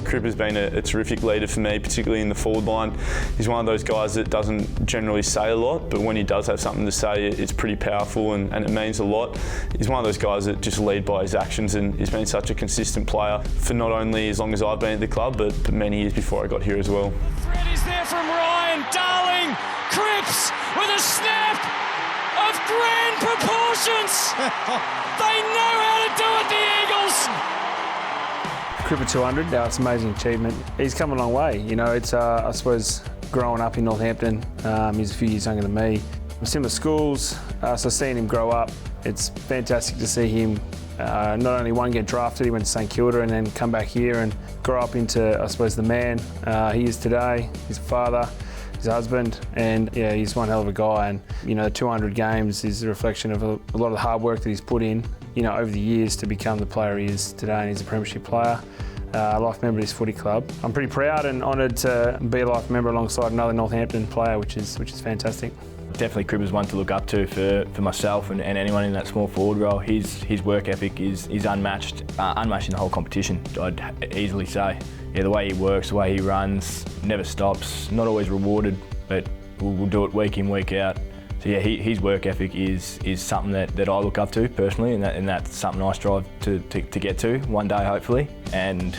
Cripps has been a terrific leader for me, particularly in the forward line. He's one of those guys that doesn't generally say a lot, but when he does have something to say, it's pretty powerful and it means a lot. He's one of those guys that just lead by his actions, and he's been such a consistent player for not only as long as I've been at the club, but many years before I got here as well. The threat is there from Ryan. Darling, Cripps with a snap of grand proportions. They know how to do it, the Eagles. Cripps 200, it's an amazing achievement. He's come a long way. You know, it's I suppose growing up in Northampton, he's a few years younger than me. Similar schools, so seeing him grow up, it's fantastic to see him not only get drafted, he went to St Kilda and then come back here and grow up into, I suppose, the man he is today. His father, his husband, and yeah, he's one hell of a guy. And you know, 200 games is a reflection of a lot of the hard work that he's put in, you know, over the years to become the player he is today. And he's a premiership player, a life member of this footy club. I'm pretty proud and honoured to be a life member alongside another Northampton player, which is fantastic. Definitely Cripps is one to look up to for myself and anyone in that small forward role. His work ethic is unmatched, unmatched in the whole competition, I'd easily say. Yeah, the way he works, the way he runs, never stops, not always rewarded, but we'll do it week in, week out. So yeah, his work ethic is something that I look up to personally, and that's something I strive to get to one day, hopefully. And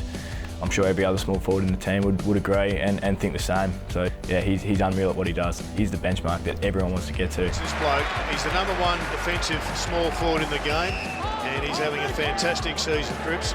I'm sure every other small forward in the team would agree and think the same. So yeah, he's unreal at what he does. He's the benchmark that everyone wants to get to. This bloke, he's the #1 defensive small forward in the game, and he's having a fantastic season, Cripps.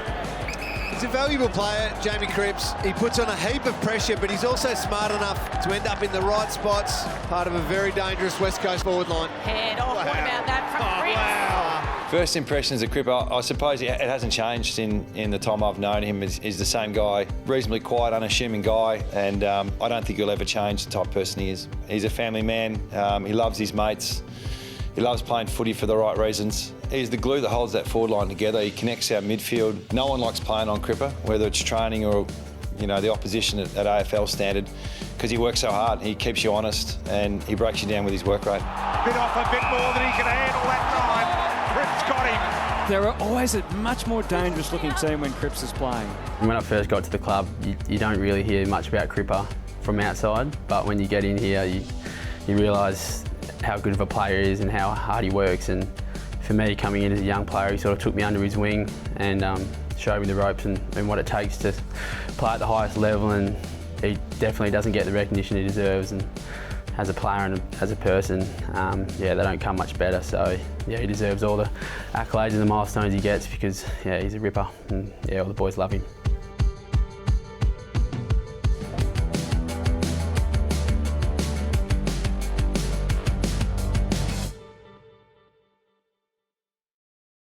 He's a valuable player, Jamie Cripps. He puts on a heap of pressure, but he's also smart enough to end up in the right spots, part of a very dangerous West Coast forward line. Head off, what about that from Cripps? Wow. First impressions of Cripps, I suppose it hasn't changed in the time I've known him. He's the same guy, reasonably quiet, unassuming guy, and I don't think he'll ever change the type of person he is. He's a family man, he loves his mates, he loves playing footy for the right reasons. He's the glue that holds that forward line together. He connects our midfield. No one likes playing on Cripps, whether it's training or the opposition at AFL standard, because he works so hard. He keeps you honest and he breaks you down with his work rate. Bit off a bit more than he can handle that time. Cripps got him. They're always a much more dangerous looking team when Cripps is playing. When I first got to the club, you don't really hear much about Cripps from outside, but when you get in here, you realise how good of a player he is and how hard he works. And for me, coming in as a young player, he sort of took me under his wing and showed me the ropes and what it takes to play at the highest level, and he definitely doesn't get the recognition he deserves. And as a player and as a person, yeah, they don't come much better. So yeah, he deserves all the accolades and the milestones he gets because yeah, he's a ripper, and yeah, all the boys love him.